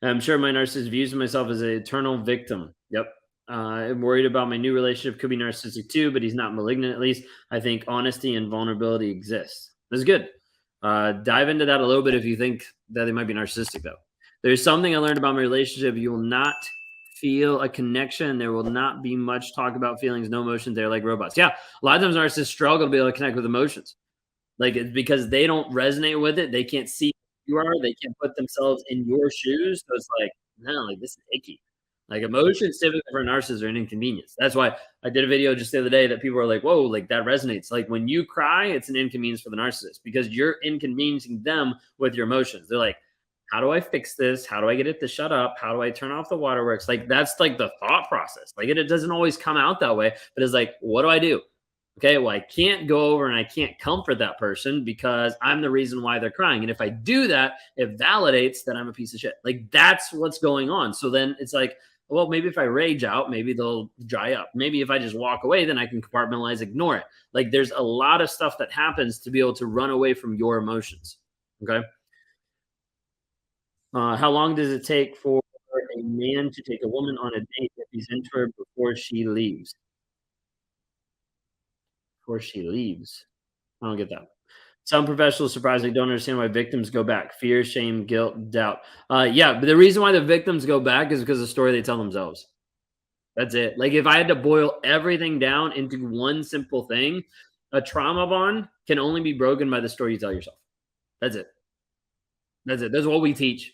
I'm sure my narcissist views myself as an eternal victim. Yep. I'm worried about my new relationship could be narcissistic too, but he's not malignant. At least I think honesty and vulnerability exists. That's good. Dive into that a little bit if you think that they might be narcissistic, though. There's something I learned about my relationship. You will not feel a connection. There will not be much talk about feelings, no emotions. They're like robots. Yeah, a lot of times narcissists struggle to be able to connect with emotions. Like, it's because they don't resonate with it. They can't see who you are. They can't put themselves in your shoes. So it's like, no, like this is icky. Like emotions typically for narcissists are an inconvenience. That's why I did a video just the other day that people are like, whoa, like that resonates. Like when you cry, it's an inconvenience for the narcissist because you're inconveniencing them with your emotions. They're like, how do I fix this? How do I get it to shut up? How do I turn off the waterworks? Like that's like the thought process. Like it doesn't always come out that way, but it's like, what do I do? Okay, well, I can't go over and I can't comfort that person because I'm the reason why they're crying. And if I do that, it validates that I'm a piece of shit. Like that's what's going on. So then it's like, well, maybe if I rage out, maybe they'll dry up. Maybe if I just walk away, then I can compartmentalize, ignore it. Like there's a lot of stuff that happens to be able to run away from your emotions. Okay. How long does it take for a man to take a woman on a date if he's into her before she leaves? Before she leaves. I don't get that. Some professionals surprisingly don't understand why victims go back. Fear, shame, guilt, doubt. Yeah, but the reason why the victims go back is because of the story they tell themselves. That's it. Like if I had to boil everything down into one simple thing, a trauma bond can only be broken by the story you tell yourself. That's it. That's it. That's what we teach.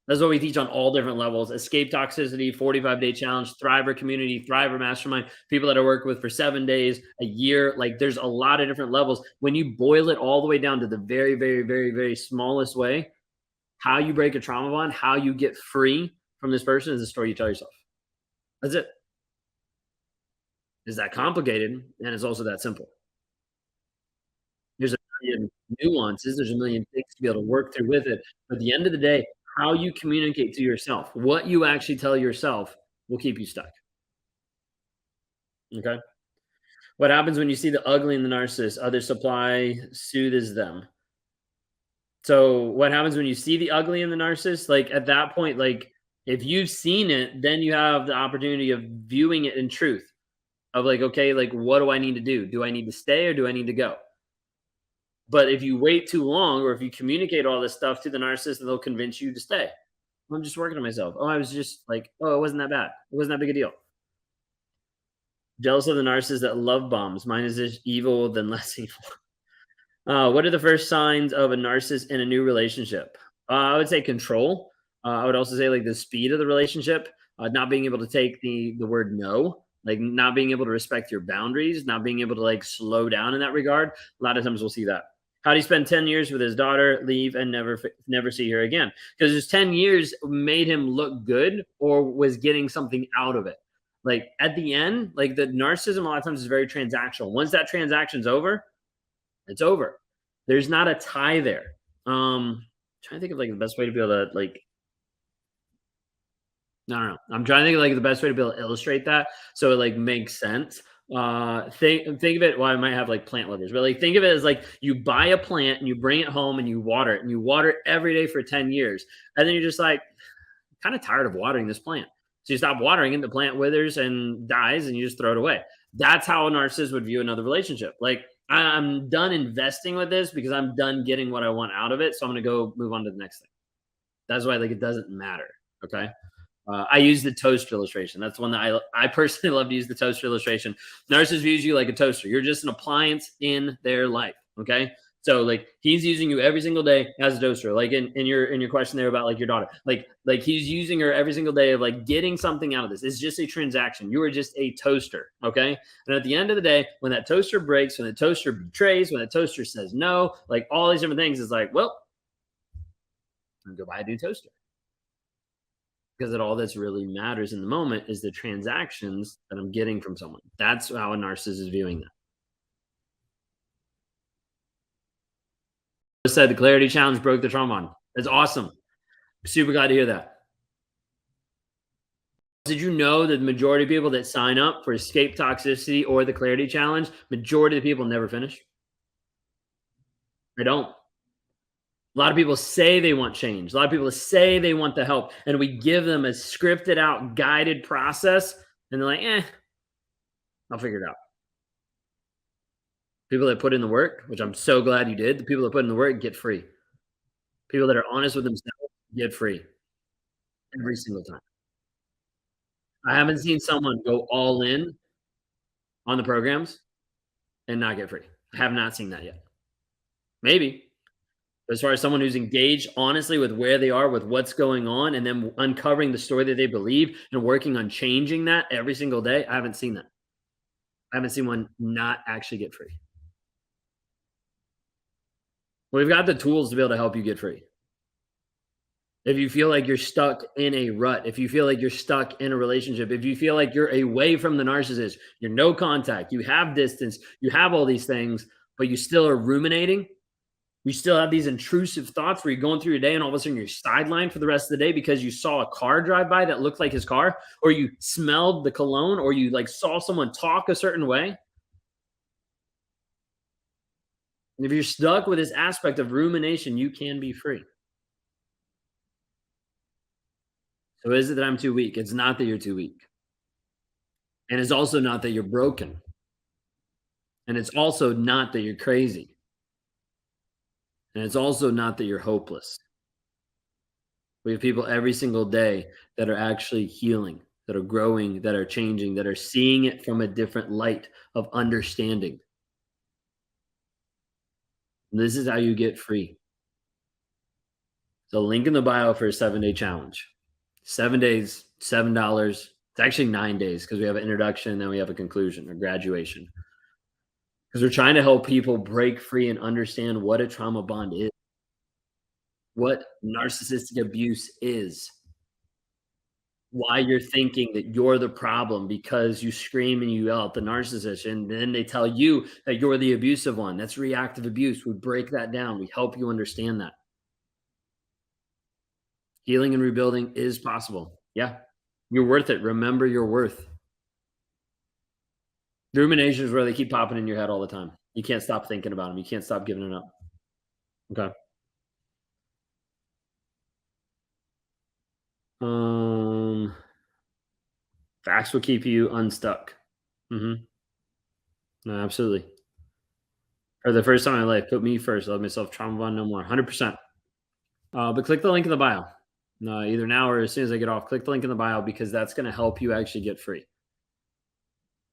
That's what we teach on all different levels. Escape toxicity, 45-day challenge, Thriver community, Thriver mastermind, people that I work with for 7 days, a year. Like there's a lot of different levels. When you boil it all the way down to the very, very, very, very smallest way, how you break a trauma bond, how you get free from this person is the story you tell yourself. That's it. Is that complicated? And it's also that simple. There's a million nuances, there's a million things to be able to work through with it. But at the end of the day, how you communicate to yourself, what you actually tell yourself will keep you stuck. Okay. What happens when you see the ugly in the narcissist? Other supply soothes them. So what happens when you see the ugly in the narcissist? Like at that point, like if you've seen it, then you have the opportunity of viewing it in truth. Of like, okay, like what do I need to do? Do I need to stay or do I need to go? But if you wait too long or if you communicate all this stuff to the narcissist, they'll convince you to stay. I'm just working on myself. Oh, I was just like, oh, it wasn't that bad. It wasn't that big a deal. Jealous of the narcissist that love bombs. Mine is just evil, then less evil. What are the first signs of a narcissist in a new relationship? I would say control. I would also say like the speed of the relationship, not being able to take the word no, like not being able to respect your boundaries, not being able to like slow down in that regard. A lot of times we'll see that. How do you spend 10 years with his daughter, leave, and never see her again? Because his 10 years made him look good or was getting something out of it. Like at the end, like the narcissism a lot of times is very transactional. Once that transaction's over, it's over. There's not a tie there. Trying to think of like the best way to be able to like I don't know. I'm trying to think of like the best way to be able to illustrate that so it like makes sense. Think of it. Well, I might have like plant lovers, but like think of it as like you buy a plant and you bring it home and you water it and you water it every day for 10 years. And then you're just like kind of tired of watering this plant. So you stop watering it, the plant withers and dies, and you just throw it away. That's how a narcissist would view another relationship. Like, I'm done investing with this because I'm done getting what I want out of it. So I'm going to go move on to the next thing. That's why, like, it doesn't matter. Okay. I use the toaster illustration. That's one that I personally love to use the toaster illustration. Narcissist views you like a toaster. You're just an appliance in their life. Okay. So like he's using you every single day as a toaster. Like in your question there about like your daughter. Like he's using her every single day of like getting something out of this. It's just a transaction. You are just a toaster. Okay. And at the end of the day, when that toaster breaks, when the toaster betrays, when the toaster says no, like all these different things, is like, well, I'm gonna go buy a new toaster. Because it all that's really matters in the moment is the transactions that I'm getting from someone. That's how a narcissist is viewing that. I said the clarity challenge broke the trauma on. That's awesome. Super glad to hear that. Did you know that the majority of people that sign up for escape toxicity or the clarity challenge, majority of the people never finish? They don't. A lot of people say they want change. A lot of people say they want the help, and we give them a scripted out, guided process, and they're like, I'll figure it out. People that put in the work, which I'm so glad you did, the people that put in the work get free. People that are honest with themselves get free every single time. I haven't seen someone go all in on the programs and not get free. I have not seen that yet. Maybe. As far as someone who's engaged honestly with where they are, with what's going on, and then uncovering the story that they believe and working on changing that every single day, I haven't seen that. I haven't seen one not actually get free. We've got the tools to be able to help you get free. If you feel like you're stuck in a rut, if you feel like you're stuck in a relationship, if you feel like you're away from the narcissist, you're no contact, you have distance, you have all these things, but you still are ruminating, you still have these intrusive thoughts where you're going through your day and all of a sudden you're sidelined for the rest of the day because you saw a car drive by that looked like his car, or you smelled the cologne, or you like saw someone talk a certain way. And if you're stuck with this aspect of rumination, you can be free. So is it that I'm too weak? It's not that you're too weak. And it's also not that you're broken. And it's also not that you're crazy. And it's also not that you're hopeless. We have people every single day that are actually healing, that are growing, that are changing, that are seeing it from a different light of understanding. And this is how you get free. So link in the bio for a 7-day challenge. 7 days, $7. It's actually 9 days because we have an introduction and then we have a conclusion or graduation. Because we're trying to help people break free and understand what a trauma bond is, what narcissistic abuse is, why you're thinking that you're the problem because you scream and you yell at the narcissist, and then they tell you that you're the abusive one. That's reactive abuse. We break that down. We help you understand that. Healing and rebuilding is possible. Yeah. You're worth it. Remember your worth. The ruminations where they keep popping in your head all the time. You can't stop thinking about them. You can't stop giving it up. Okay. Um, Facts will keep you unstuck. Mhm. No, absolutely. For the first time in my life, put me first. Love myself. Trauma bond no more. 100%. But click the link in the bio. Either now or as soon as I get off, click the link in the bio because that's going to help you actually get free.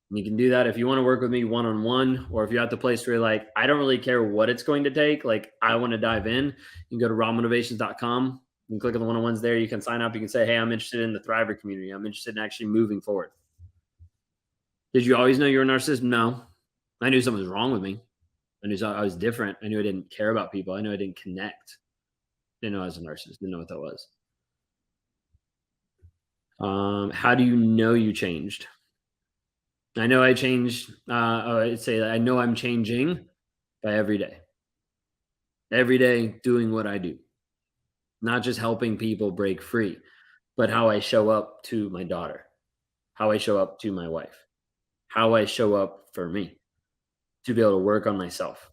And you can do that if you want to work with me one on one, or if you're at the place where you're like, I don't really care what it's going to take. Like, I want to dive in. You can go to rawmotivations.com. You can click on the one on ones there. You can sign up. You can say, hey, I'm interested in the Thriver community. I'm interested in actually moving forward. Did you always know you were a narcissist? No. I knew something was wrong with me. I knew I was different. I knew I didn't care about people. I knew I didn't connect. Didn't know I was a narcissist. Didn't know what that was. How do you know you changed? I know I changed. I'd say that I know I'm changing by every day doing what I do, not just helping people break free, but how I show up to my daughter, how I show up to my wife, how I show up for me to be able to work on myself.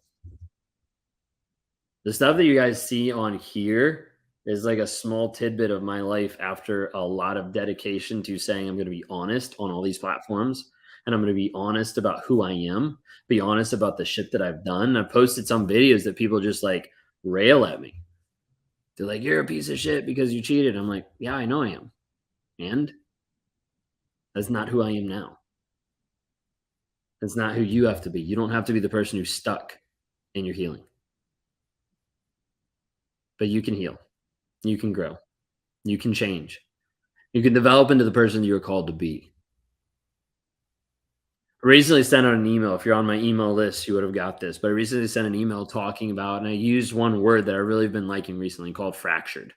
The stuff that you guys see on here is like a small tidbit of my life after a lot of dedication to saying I'm going to be honest on all these platforms, and I'm going to be honest about who I am, be honest about the shit that I've done. I've posted some videos that people just like rail at me. They're like, you're a piece of shit because you cheated. I'm like, yeah, I know I am. And that's not who I am now. That's not who you have to be. You don't have to be the person who's stuck in your healing, but you can heal. You can grow. You can change. You can develop into the person you're called to be. I recently sent out an email. If you're on my email list, you would have got this. But I recently sent an email talking about, and I used one word that I really have been liking recently called fractured.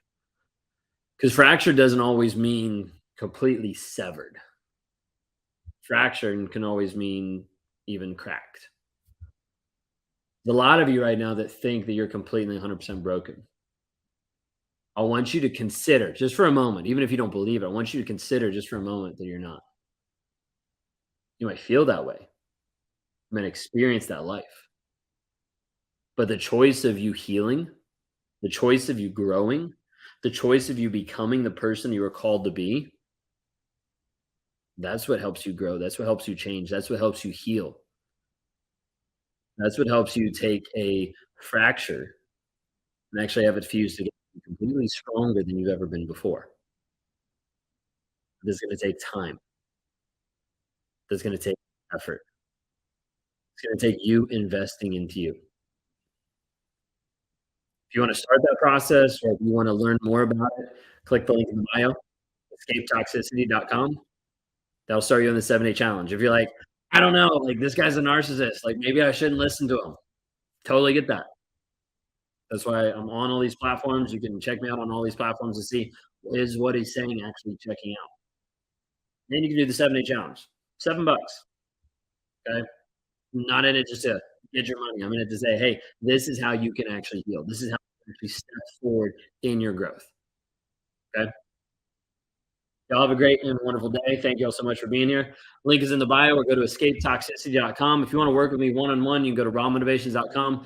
Because fractured doesn't always mean completely severed. Fractured can always mean even cracked. There's a lot of you right now that think that you're completely 100% broken. I want you to consider, just for a moment, even if you don't believe it, I want you to consider just for a moment that you're not. You might feel that way. You might experience that life. But the choice of you healing, The choice of you growing, the choice of you becoming the person you were called to be, that's what helps you grow. That's what helps you change. That's what helps you heal. That's what helps you take a fracture and actually have it fused together completely stronger than you've ever been before. This is going to take time. That's going to take effort. It's going to take you investing into you. If you want to start that process or if you want to learn more about it, click the link in the bio, escapetoxicity.com. That'll start you on the 7-day challenge. If you're like, I don't know, like this guy's a narcissist, like maybe I shouldn't listen to him. Totally get that. That's why I'm on all these platforms. You can check me out on all these platforms to see is what he's saying actually checking out. Then you can do the 7-day challenge. $7. Okay. I'm not in it just to get your money. I'm in it to say, hey, this is how you can actually heal. This is how you actually step forward in your growth. Okay. Y'all have a great and wonderful day. Thank you all so much for being here. Link is in the bio or go to escapetoxicity.com. If you want to work with me one on one, you can go to rawmotivations.com.